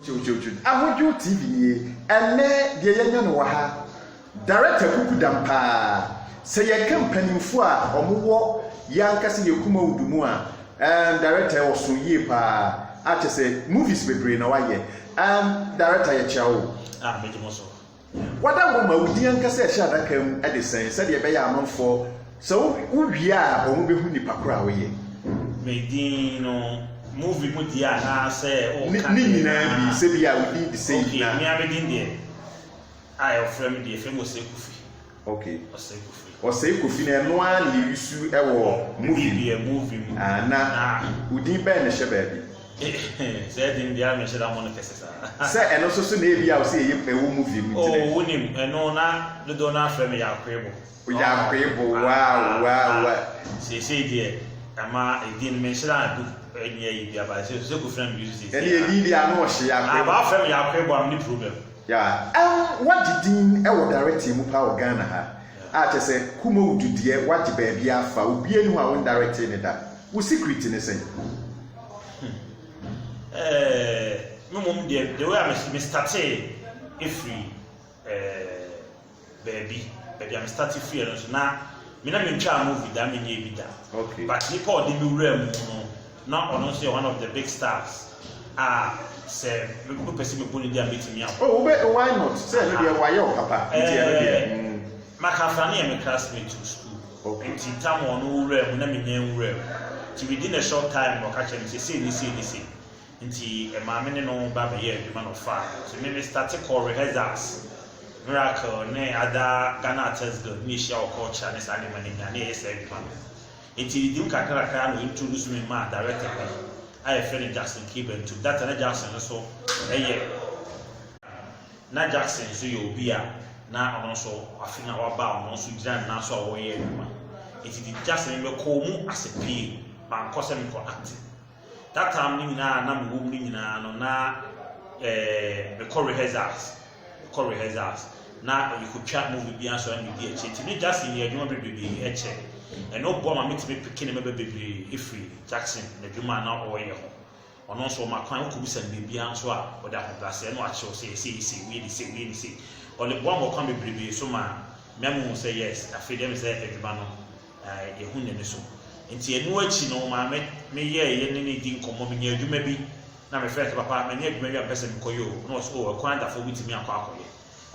Ahojo TV ene de yenya no ha director Kuku Dampa say ye campanimfo a omowo yankase yekuma udumu a director oso yie pa a che say movies bebre na waye director ye chawo medimo so wada wo ma udi yankase ehia dakam e de sen say de be ya amanfo so uwie a omo behu nipa kora wo ye medino movie mu dia na say o kan ni na bi se bia we di say na me abedin de I frame the famous Ekufi. Okay. Osekufi. Osekufi na no an le yusu e wo movie. Na udin ben ne hye baabi. Say din dia me hye da mo no pese sa. Say eno so na e bia o say e wo movie mu tire. Oh, wonim eno na do na frame ya kwebo. Ya kwebo wow. Say die ama edin me hye da do enye yi bia ba say Osekufi frame yusu say. Eni edin dia no hye ya kwebo. Aba frame ya kwebo am ni problem. Yeah. What did e wo direct mu pa o Ghana ha? A che say kuma ududie what baabi afa obi enu a won direct ni da. Wo secret ni say. Mum the way I started every baby I'm starting free so na me na me ntwa movie da me nye bi da. Okay. But ni Paul dey me rem no na ono say one of the big stars. Say me person me boni dia meet me out. Oh, why not? Say no dey why your papa. Makafani am a classmate to school. Okay. Nti tam ono rem na me nyan rem. Ti within a short time no catch me say ni. Nti e ma me ne no ba be here man of far. So me started call rehearsals. Miracle ne ada Ghana artists go ni share culture ne sa ne mania ne yes e man. Nti dim kakra no introduce me ma director me. I friend Jackson Kiben to that and Jackson so na Jackson so you be a na ono so afina wa ba ono so giran na so wo ye ma it did Jackson me call mu as a PA man cause me for acting that time ni na me wo ni na no na me call rehearsals na you could chat movie bi answer and be a chat ni Jackson ye adwuma bebre e che and no boy ma meet me pikin me bebre ifri Jackson na adwuma na o ye ho ono so ma kwan ko bisa bebi anso a o da ko place no a che o say we ni say o le boy mo kwan bebre so ma memu say yes afei dem say adwuma no ye hu ne so enti enu achi no ma me ye ne di nkomo me nya adwuma bi na me friend papa me nya adwuma bi a person ko yo no so o kwan da fo bitimi akọ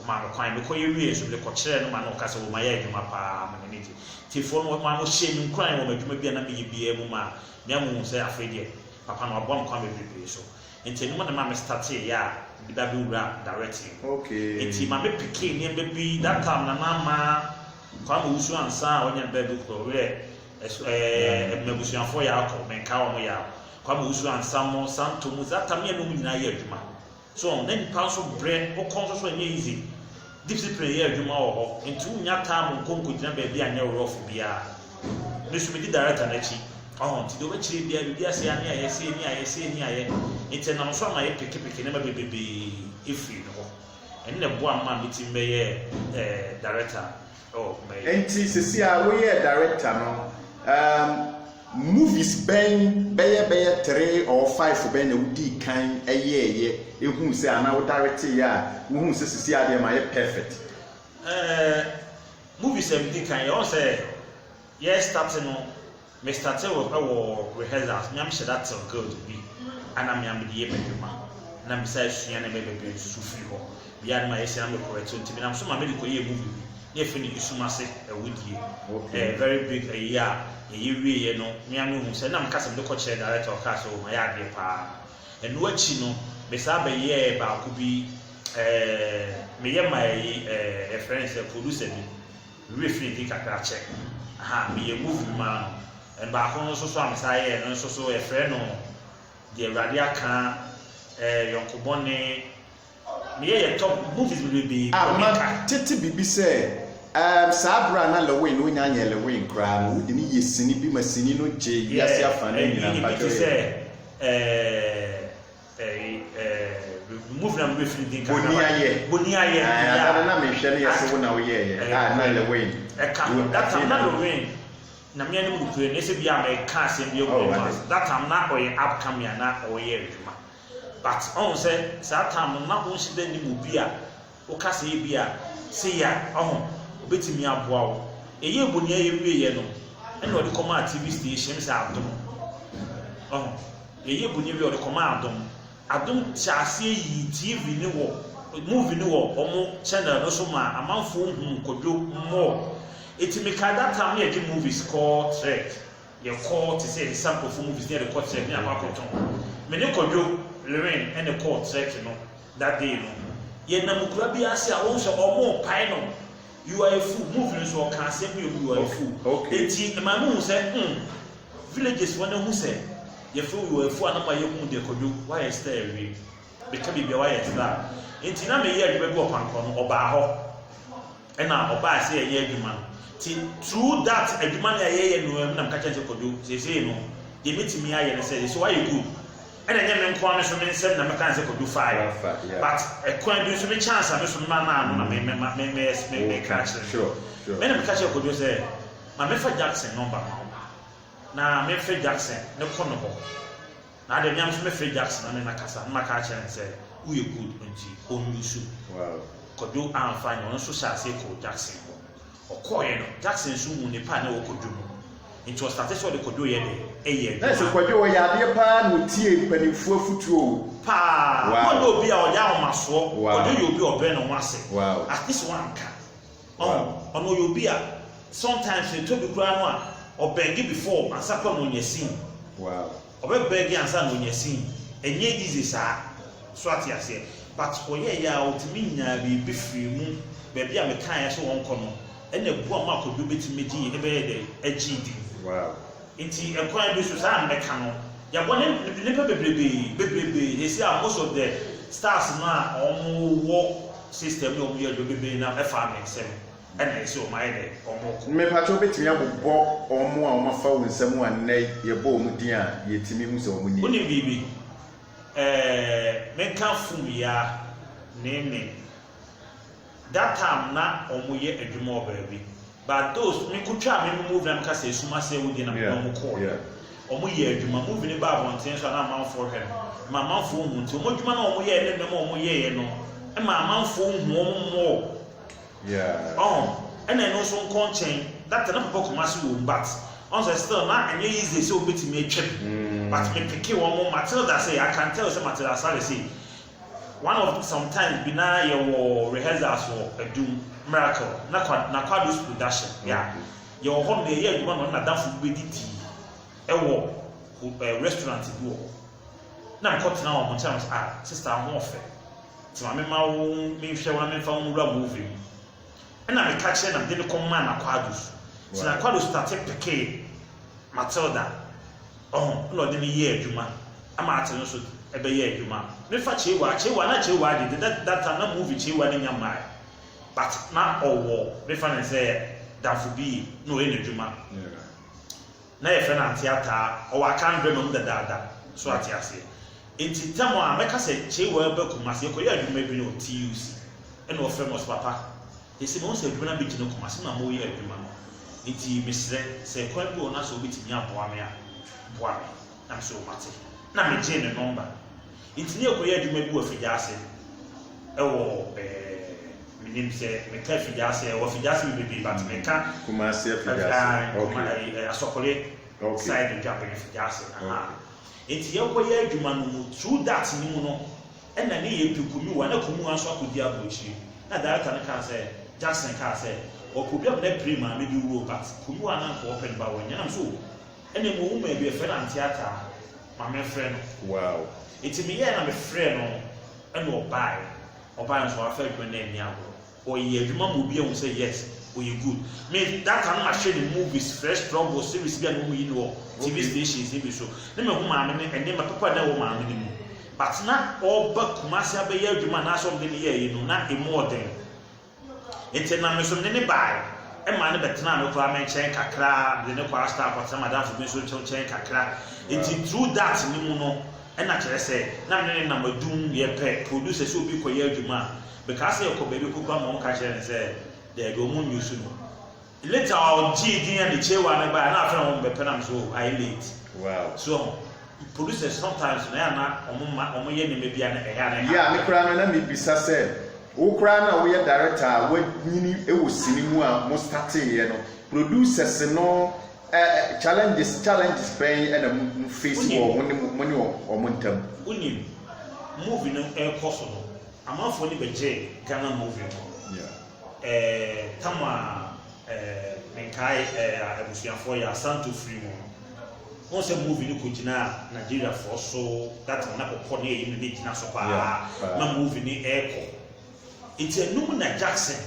o ma me kwan me ko ye wie so le ko kire no ma no ka se o ma ye adwuma pa ma ne ti tifo no ma no hye mi kwan wo ma adwuma bi na me ye bi mu ma memu say afei de papa no abom kwa bebre so enti enu na ma me start ya bi da bi wura directing. Okay. Enti ma me pikin ni be that time na ma kwa mo usu ansa onya be bi ko we mebusuafo ya akọ menka wo ya kwa mo usu ansa mo santo mu that time ya no nyina ya adwuma so then pass brain o conscious so easy discipline ya adwuma wo enti unya time nkonko gina be bi anya rough bia me so me di director na chi ti do chiri bia bi ase ani aye enti na so ma ye peke na bebe ifri no eni na bo amma meeting be ye director enti sisi a we ye director no movies ben be 3 or 5 ben na udi kan eye ehun se ana wo direct ya wo hun se sisi a de ma ye perfect movies everything kan you say yes starting no me started with our rehearsals me am sure that's good be and am the beduma na me say sua na be so free ho bia na ma yes na me correct until me am so ma me ko ye movie ye fini isumase wudie very big year ye wie no me am hu say na me kasa me ko chere director ka so ma ya de pa enu achi no me sa be ye ba ku bi me ye my friends producer bi we fini kakra check me ye movie man and back on so am say no so e friend no the radia kan yonkobone me ye top movies will be ma tete bibi say sabra na lewe no nya nya lewe nkra no de ni yesini bi masini no je yasi afa na nyina ba do say movie na me film din kan boni aye na me hwe ne yesi wo na wo ye na lewe that time na lewe na me anim do ne se bia me ka asem bi o that time na oye upcoming na oye adwuma but on say that time na won shi dan ni mu bia o ka say bia say ya obetimi aboa wo eye boni aye wiye no ene odi koma TV station say adom eye boni wi odi koma adom chase yi TV ni wo movie ni wo omo channel no so ma amanfo hu kodwo mo etimi ka that time ye di movies called Trek ye call to say the sample for movies there the call Trek ni abakoton me ne kodwo Lorraine and the call Trek no that day no ye na mukura bi ase a won so omo pai no you are a fool movie so can say you are a fool eti ma mu say villages one who say ye fool you are a fool anama ye hu de kodwo why is there we because be why is that enti na me ye adwuma bi opanko no oba ho ena oba say ye adwuma ti through that adwuma na ye no na mka change kodwo say no ye metimi aye ne say so why you good ena nyame nko ame so me nsem na meka say kodwo 5 but ekwan bi so me chance ame so ma na no na me catch sure me na catch kodwo say ma me fa Jackson number na me fa Jackson ne kono ho na de nyam so me fa Jackson na kasa na maka catch say who you good nti onlusu wow kodwo amfani on so sha say ko Jackson okoye no Jackson so mu ne pa na okodwo no nti o start so de kodwo ye de eye na se kodwo ya de pa no tie panifo afutuo pa ko do bia o ja o maso kodwo yo bi obe no wase at this one ka ono yo bia sometimes they told the kura no a obengi before ansa kwa no nyasin obengi ansa no nyasin enye easy sa so atiase but oye ya otimi nya bi free mu be bia me kan ya so won kono ene bua ma kodwo betimi gi ebe de agidi nti ekwan bi so sa meka no ya bone nipa bebrebe esi a most of the stars na omo wo system no omo ye do bebe na efa me nsem ene esi o mai de omo me pacho betimi abobbo omo a omo fa wo nsem a nnai ye bo omo din a yetimi hu se omo ni oni bibi menka fum ya nene that time na omo ye adwuma obabi but those me kutwa me move na meka say suma say we dey na omo call omo ye adwuma move ni ba bonten so na manfo hwe ma manfo hu nti omo adwuma na omo ye ne na omo ye no e ma manfo hu omo and no so nkonchen that na papa komasi wo but on say still na enye easy say obetimi atwem but me pick one Matilda say I can tell say Matilda say one of sometimes bina your rehearsals for a doom miracle na kwado's production your home dey here one na danfo be diti e wo restaurant bi wo na mkot na wo chance sister ho ofe ti ma me ma wo me hwe wa me fa wo ra movie na me catch na de come man na kwado's so na kwado's start pick Matilda no de me ye adwuma ama atene so ebe ye adwuma me fa chewa de that time na movie chewa na nyama but na owo me fa na say danfo bi no e adwuma na ye fa na theater o wa kan be no dada so atiase enti tamo a meka say chewa be kumase ko ye adwuma bi no TUC e no famous papa esi mo se adwuma na be gino kumase na mo ye adwuma no enti mesre se kwa bi ona so bitimi aboa me na so mate na me je ne number enti ne koye adwuma bi wo figya ase e wo minim se me ka figya ase wo figya ase bi but me ka kuma se figya ase okay asokole side the job figya ase enti ye koye adwuma no through that ni mu no e na ne ye pikumi wa na kumu anso akodi abochi na director ne ka say Jackson ka say o problem na prima me bi wo but kumu wa na ko open ba wo nyam so ene mo wo ma bi e friend and theater ma me friend wow iti me ye na me friend no ene obai so afa adwuma na eni agoro o ye adwuma mo bi e hu say yes o ye good me that time I share the movies fresh trouble series bi na mo yi no TV stations e bi so na me hu ma me ene ma papa na wo ma me ni but na oba kumasi abaye adwuma na so de ye yi no na e modern enti na me so ne bai e ma ne betena me kwa me chen kakra de ne kwa star kwa sama da fu me so chen kakra enti through that ni mu no e na kire say na me ne na madum ye pe producer so bi ko ye adwuma because ye ko baby ko kwa mo ka kire ne say de go mu news no later I'll G din and the chewa na ba na afra mo be pe na so I late wow so producers sometimes na omo ye ne mebia na eya na yeah me kura na me bisa say wo kura na wo ye director wo nyini e wo sinimu a mo start ye no producers no challenges pay and a face war money or montam unim movie no cost no amafo ni beje Ghana movie yeah tama menkai abusuafo ya Santo Free mo won say movie ni ko gina Nigeria for so that na kokko na eyi ni gina so pa na movie ni eko it's a numu na Jackson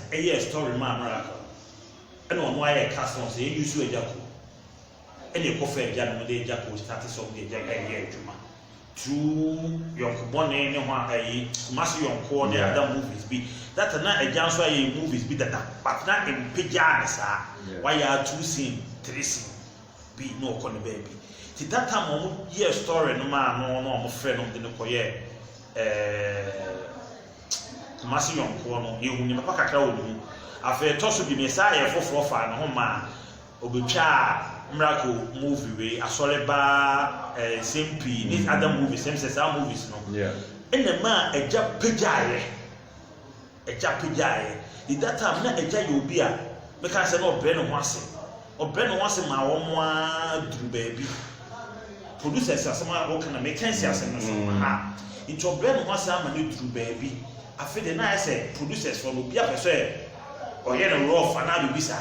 story ma amara and on why a cast on say use you ejako any coffee ejano mo de ejako start so de ejako ejuma through yonko bone ne ho ayi mass yonko ne other movies be that na ejanso ayi movies be that but na empeja ne sa why are 2 scene 3 scene be no ko ne baby ti that time mo year story no ma no mo friend no de ne koye mass yonko no yehu ni papa kakra wo mu afa toso bi me sa ye foforo fa no ho ma obetwa miracle movie we asole ba same p ni other movies same some movies no yeah ene ma eja pejaye di that time na eja ye obi a me kan say no obre no ho ase ma wo mo a duru baabi producers asema wo kana me kan say asem no so ha into obre no ho ase ama ne duru baabi afede na say producers for obi a pese oye no rough ana bi bisa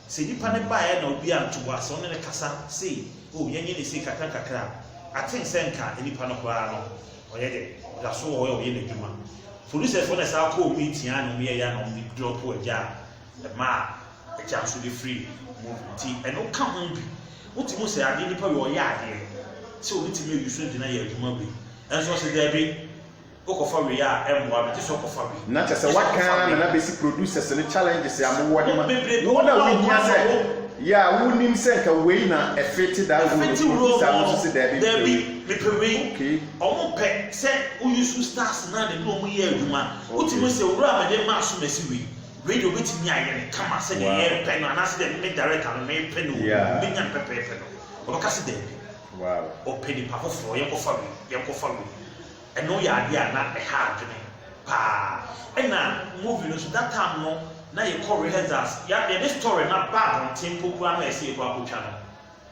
se nipa ne bae na obi anto ase on ne kasa say oh yenye ne say kakra I think senka nipa no kwa no oye de da so oye ne dwuma producers for na sa ko omi tia no me ya no me drop oja the ma e chance to be free movie and o ka ho bi utimo say ade nipa we oye ade se obi ti me yusu de na ya dwuma bi enso se there be okofa we ya emwa be so okofa we na chese waka na basic producers ne challenges ya mo wode ma no na we nya say yeah who nim say ka we na effect that role so say there be me pe okay omo pe say who use stars na de no mo ye adwuma utimo say wura ma de ma so mesi we radio betimi aye ne kama say the ye pe no anase de me director no me pe no me nya pepe no o ka say there wow o pe ni pa foforo ye kofa we eno ya ade ana e hard me pa ena movie no so that time no na ye call rehearsals ya the story na bad on tempo kwa na ese kwa akotwa no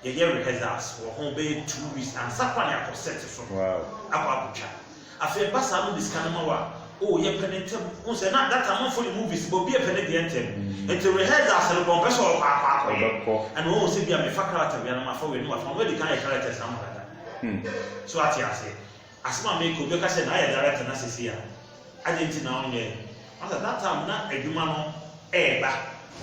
ye rehearsals wo ho be 2 weeks and sakwa na set so wow akotwa afi basa no discan ma wa oh ye penentem on say na that time for the movies but be a penentem into rehearsals no bon person akwa and wo say bia me fa character bia na ma fa we no fa we the kind characters na ma so atiase asma make obi ka say na ya director na sisi ya agent na onye at that time na adwuma no eba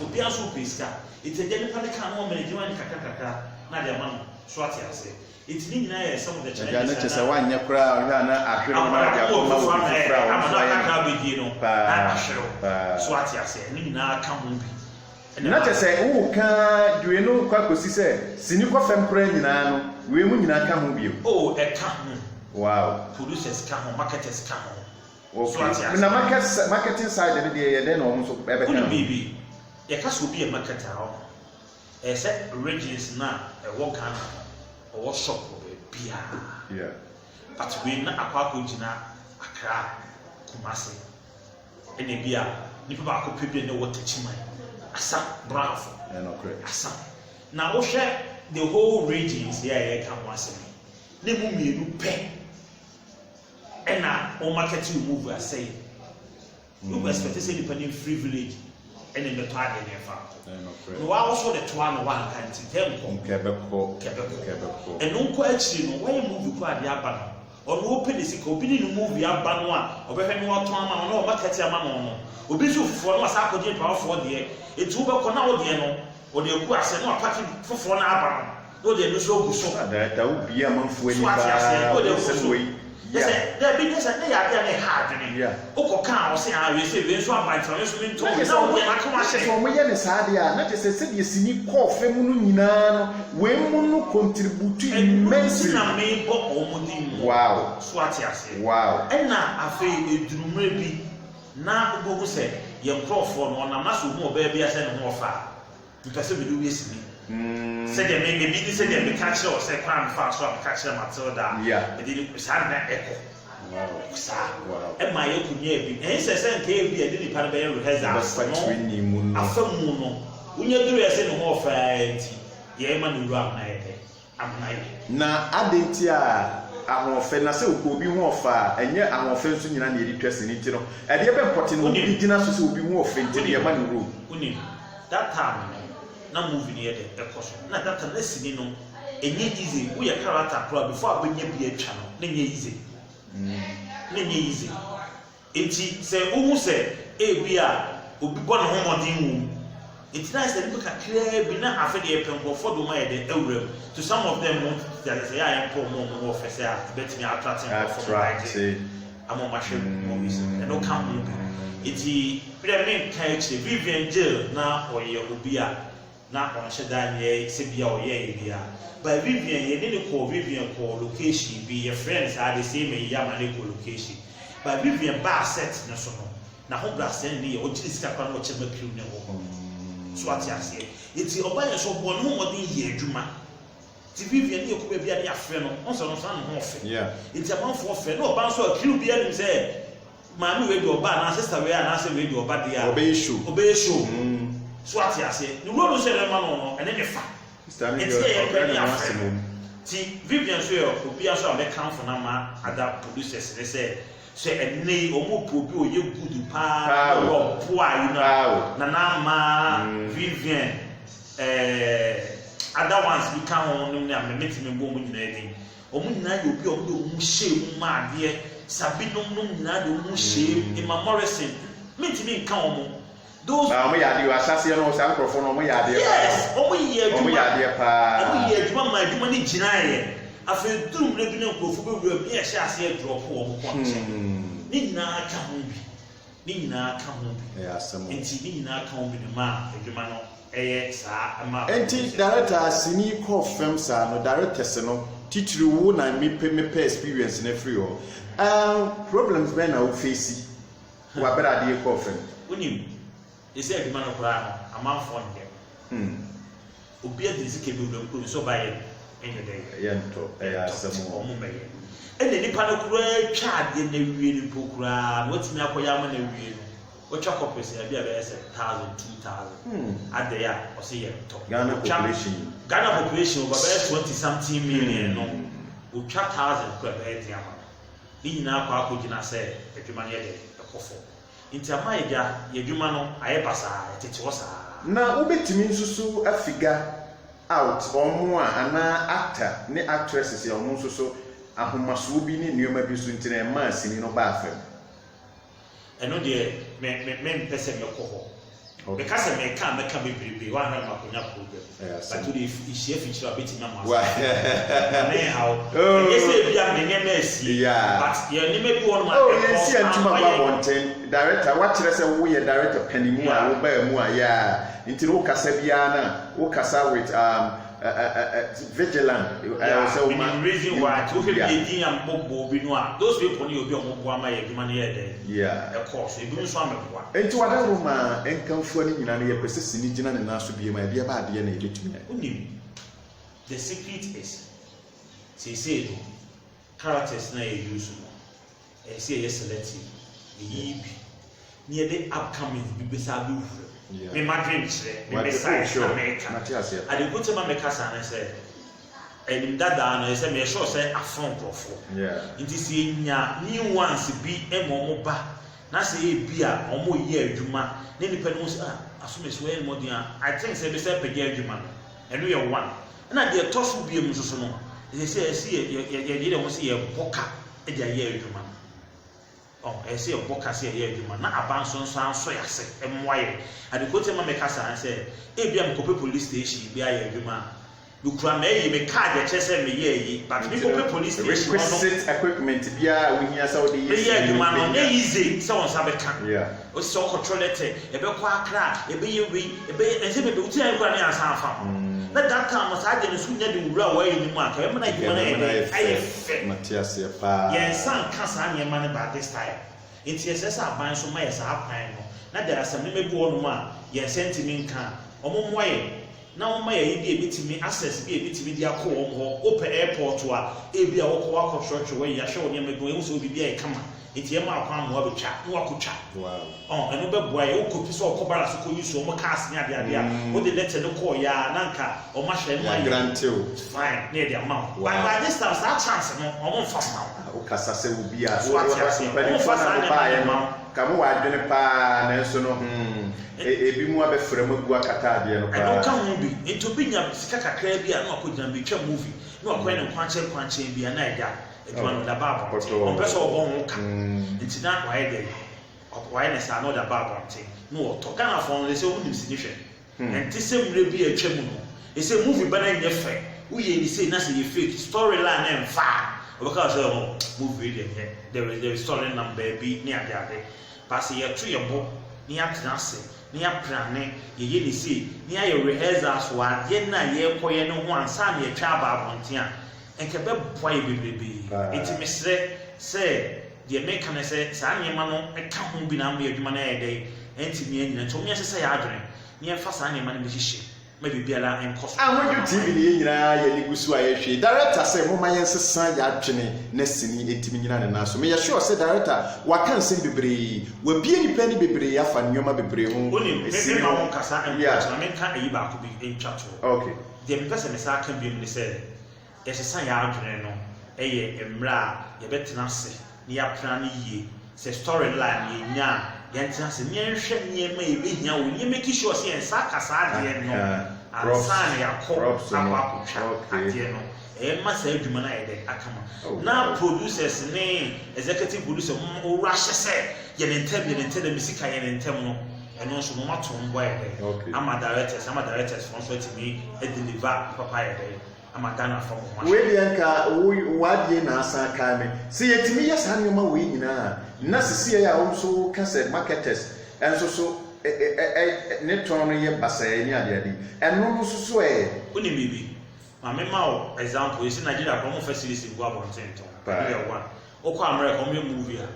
obi aso peska iteje ni pale kan no management ni kakaka na dia man so atiase itini nyina ya some of the challenges na chese wanya kura ohwa na ahwero na dia ko ma wo fura ama na kaka bedi no na ahwero so atiase ni nyina ka ho bi na chese wo ka dwe no kwa kosi se sini ko fam kura nyina no we mu nyina ka ho bi oh e ka ho wow producers ka ho marketers ka ho okay na marketing side de ye de no so ebe ka bibi ye ka so bi e marketer ho e se regions na e wo kan o shop bia yeah but we na akwa ko gina Accra Kumasi ene bia ni pa ko pebi ne water chiman asa bravo no correct asa na wo hwe the whole regions here ye ka mo asemi ne mu mienu pe ena o marketing move asay you expect to say depending free village and in the target there fa no wa also the toa no one kan ti dem ko kebeko eno nko achiri no why move ko ade aba no ono open the sika obi ni movie aba no a obehwe no wato ama no market ama no obi so fofo no asa akodi pa fofo de etu be ko na wo de no o de ku ase no apaki fofo na aba no de no so ogu so da obi amanfo ani ba o de so yes there be this and they are there hard ni oko kan o se a we say we so aba tro so nto na wo na kuma se so mo ye ne saade a na se se de sini ko fem no nyina no we mu no contribute immensely na me bo o mo din wow so ati ase wow na afi edurumre bi na obogu se ye crofo no na maso hu oba bi ase ne ho ofa mpese bi do we sini Said they may be said they catch or say crime fast so catch them Matilda. Yeah. They didn't sound that echo. Wow. And my own be. And he says, and came be a little part of the has a film. When you do a sin more fight, ye man will run na adentia ahofe na se obi hu ofa enye ahofe nso nyina na edi twese ni ti no e de be mpɔte no obi gina so se obi hu ofe nti de ma no ro uni that time na movie ni de ekoso na that time na sini no enye easy wo ye character pro before abenya bi atwa no na enye easy na enye easy enti se ohu se ebi a obi bɔ no ho modin wu. It's nice that people can clear be not after the pen for the way the to some of them want that say I am more for say bet me attracting I'm on my movies and no come movie. It's the catch the Vivian jail now or ye ubia now on Shadan ye Sibia or ye by Vivian ye didn't call Vivian call location be your friends are the same Yamaniko location. By Vivian bar set national. Now who blast any or just cap on what you so what you say it's oba so bo no mo dey here adwuma ti Vivian e ko ba bia dey afre no on so no san ho ofe it's about for ofe no oba so akiru bia nim say maami we dey oba na sister we na say we dey oba dey obey show so what you say the road say le ma no ene ne fa ti Vivian so obi aso am kan for na ma other producers they say ene omo probi oye good pa ro poa you know na ma Vivian other ones we can on na me metime bo mu nyina edin omo nyina yo bi omo do mu hye mu ma ade sabi nom nyina do mu hye Emma Morrison metime nka omo those omo ya de asase no san krofo no omo ya de pa omo ye pa omo ye adwuma ma adwuma ni gyina ye afi drum le bi na krofo be wura bi e hye ase drop omo kwonche ni na ka ho bi enti ni na ka ho bi ma adwuma no eye sa ama enti director sini call film sa no directors no titiri wo na me experience na free o problems be na wo face wa bera de call film unim e say adwuma no kura no amanfo ndem obi a dizike bi wo ko so ba ye enye de ye nto asemo omo be ye ene nipa no kura twa ade na wie ni pokura no timi akoya ma na wie no otwa corpus ya bia be 1000 2000 ade ya o se ye to Ghana population over 20 something million no otwa 1000 kura be dia ma ni nyina akwa akogina se adwuma ne de ekofo nti ama ye adwuma no aye basa tete wo sa na obetimi nsusu afiga out omo ana actor ne actresses ya omo nsusu ahomaso bi ne nneoma bi so ntina ma asini no ba afem eno de me pese me ko ho be kase me ka bebrebe wa na makonya program but to the issue feature abeti na ma na how yes e bia me nyema asi but ye ni me bi won ma yes e ntuma ba bonten director what kire se wo ye director panimu a wo ba mu a ya nti wo kasa bia na wo kasa with vigilant so the reason why to be dey am bobo bi no a those people ni obi omo boa ma ye dwuma ne ye dey of course e bi nso ameboa enti wada roma enkamfo ani nyina ne ye pese sini gina ne naso bi ma bia ba ade na ebetumi unim the secret is say characters na ye use no say ye selective ye bi ne dey upcoming bi besa bi ufure me madrin chire me message America ade go to America san say enim dada no say me sure say afon crofo nti si nya new ones bi emomo ba na say e bi a omo ye adwuma ne nipa no say asome so e mo dia I think say be say pege adwuma eno ye one na de toso bi em so no say ye de mo say ye boka e dia ye adwuma ese oboka se ye adwuma na abanso nso anso yase emwaye adekote ma meka san se e bia mkope police station bia ye adwuma lukura me ye me card e chese me ye yi but me kope police station requisite equipment bia we hia sa odi ye adwuma no na easy se won sa beka o se o control it e be kwa akra e be ye wi e be ense be uti an kwa na asan fa na that time was ade no sunya de wura wa ye ni mu aka e na adwuma na aye fe Matias ye pa ye san kasa ne ma ne ba this time it yes esa ban so ma ye sa pan no na there are some me bi wonu ma ye sentiment kan omo moye na wo ma ye bi ebitimi access bi ebitimi dia ko wo ho open airport a ebi a wo ko akɔhwehwɛ we ya hwɛ wo ne medo e wo so bibi a kama enti e ma akwa mo abetwa no akotwa wow eno beboa ye wo kopi so okobara so ko use o mo cars ne ade a wo de letter no ko ya na nka o ma hwɛ no ma grantio fine ne de amount by this time that chance no o mo fa ma o kasa se wo bia so wa na ba ye no kamo wa adwene pa na nso no ebi mu abefra magu akata ade no pa eno ka ho bi ento bi nya sika kakra bi a na akogina bi twa movie na akwa ne kwankye bi na ega edwan no da baba on person obon ho ka enti na wa ye why na sa no da baba nti no to Ghana for no say wo nim sinihwe enti se mure bi atwa mu no e say movie bana nye fe wo ye ni say na say ye fake storyline em fa because movie there is story number bi ni ade pass ye to ye bo ni atena se ni aprane ye ni say ni aye rehearsals wa ye na ye koye no ho ansa na ye twa aba abonten a enke be boy bebrebe enti mesre say the make na say sa nyema no eka ho bi na mba adwuma na ye dey enti mi anyina to mi asese ya adwene ni e fa sa nyema na be hihye ma bibiala enkoso ahonju tv ni nyina ye ligusu a ye hwe director say mo ma ye nsesa ya adwene na sini etimi nyina ne na so me ye sure say director wa kan sim bebre wa bie ni pani bebre afa nyoma bebre ho esi ma won kasa enkoso na me kan ayi ba ko bi entwato okay the person me sa kan bi me say esesa ya adwene no eye emra ye betena se ni ya plan yie se storyline ye nya yɛntena se nyɛhwɛ nyɛma ebehia wo nyɛ make sure say ensa kasa ade no ansa na yakɔ akɔtwa ade no ma sa adwuma na yɛ de akama na producers ne executive producer mo rush sɛ yɛ ne ntem de misika yɛ ne ntem no ɛno nso no mato mbo yɛ de ama directors from so timi deliver papa yɛ de ama Ghana from mo we bianka wadie na asa ka me se yetimi yɛ sa nyoma we nyina na sisi ya also kase marketers enso so ne ton no ye basaye ni ade eno no so oni bibi ma me ma o example isi Nigeria ko mo facility go abonten ton area 1 okọ America mo movie a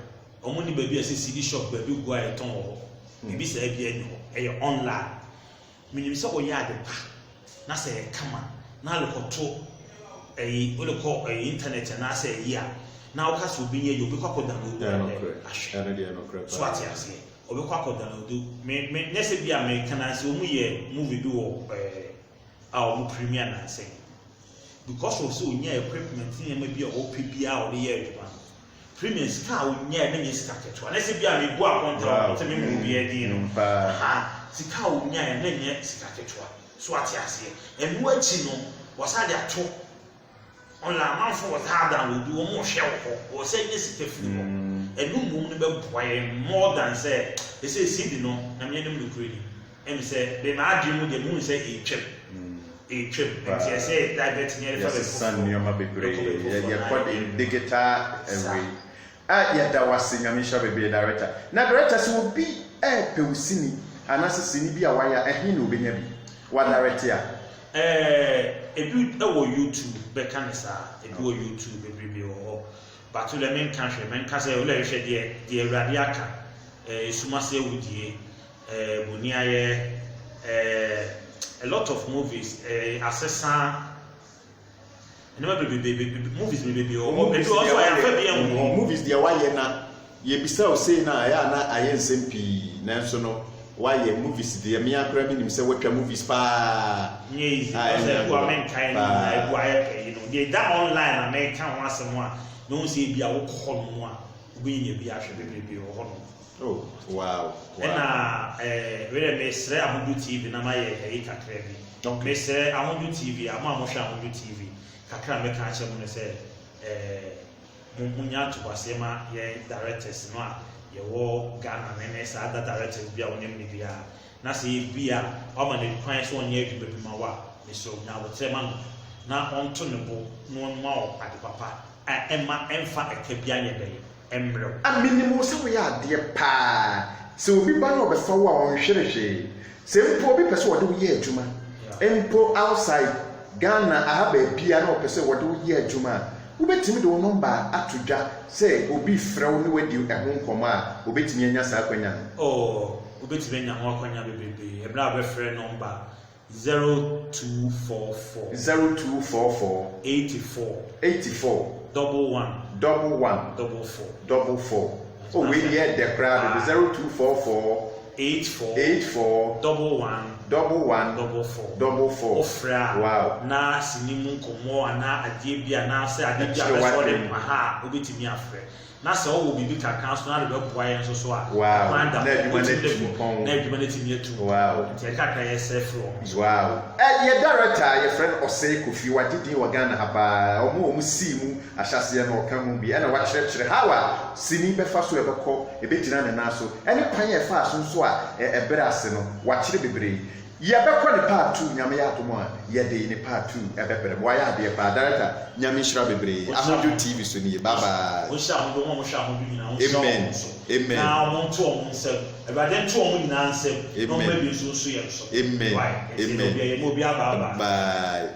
omo ni baby ase CD shop baby go a ton ho bibi sa bia ni ho e online minim se o ya ade pa na se kama na lekoto olekọ internet na se yi a na o ka so bi nye yo bi kwakọ download so ati ase o bi kwakọ download me nese bi a me kana se o mu ye movie bi wo a o premiere na se because of so nya equipment ni ma bi a o pe bi a o de ye adwuma premiere ska o nya na nye ska keto nese bi a me bu akonta o te me mu bi e din no ska o nya na nye ska keto so ati ase enu achi no wasa de ato onla manfo was hard and do mo hwe wo say yes kefiri mo enu mum no be boy more than say they say seed no na me nim no kuri em say be na adi mu de mu say e twem and say divert near for the sun near my bebre ye called in digital way ya da wase nyamisha be director na director so will be e pe usini anase sini bi a waya ehin no obenya bi wa director ebi ewo YouTube be kanisa ebi wo YouTube bebrebe wo but le men kan hwe men ka say wo le hwe de awurade aka esuma se wudie boni aye a lot of movies assessant never be movies bebrebe wo ebi also ya fa bi en movies de waye na ye bisa o say na ya na aye nsempi na nso no why movies the me akra me nim say watch movies pa yes say go men kind na go aye you know they that online American one asem a no say bia wo kɔ no a obi nya bia hwɛ bebrebe wo hɔ no oh wow na wele me sre Ahudu TV na maye kakra bi me sre Ahudu TV ama mo hwɛ Ahudu TV kakra me ka kyɛ mo ne sɛ mo nya to kwase ma ye directors no a ye wo Ghana na sa other directors bia wonem ni bia na se bia o ma ne kwan so onye adwuma bi ma wa me so nya wo trema na onto ne bo no ma o ade papa emma emfa ekabia ye dey emre minimum se wo ya ade pa se obi ba na obefa wo a onhwerehwe se mpo obi pese wo de wo ye adwuma empo outside Ghana ahaba bia na opese wo de wo ye adwuma ubetimi de wo number atodwa say obi frew ne wadi ehon nkoma a obetimi anya sa akwanya ubetimi anya ho akwanya bebebe ebra be frɛ number 0244 0244 84 84 11 44. Oh, we hear the crowd. 0244 84 11 44. Ofra. Wow. Na sinimu komo ana adie bia na se ade bia be so de aha obetimi afre. Na se o bibi kaka so na de boa yen so a. Wow. Na edwuma na timi etu. Wow. Ti kaka yesefro. Wow. Ye director your friend Osei Kofi wadidi wa Ghana haba omo si mu ahyase na okamu bi na wa kyerɛkyerɛ hawa sini befa so ebekɔ ebetina ne na so ene kwan ye fa so a ebere ase no wa kyerɛ bebre yɛbɛkɔ ne part 2 nyame yɛ atomo a yɛde ne part 2 ɛbɛpere mo ayɛ ade pa director nyame hyira bebre Ahodo TV so ni bye bye wo sha ho mo sha ho bi nyina wo amen amen na mo nto o mo nsem ebade nto o mo nyina nsem no mo bi so so yɛ so amen amen mo bi aba bye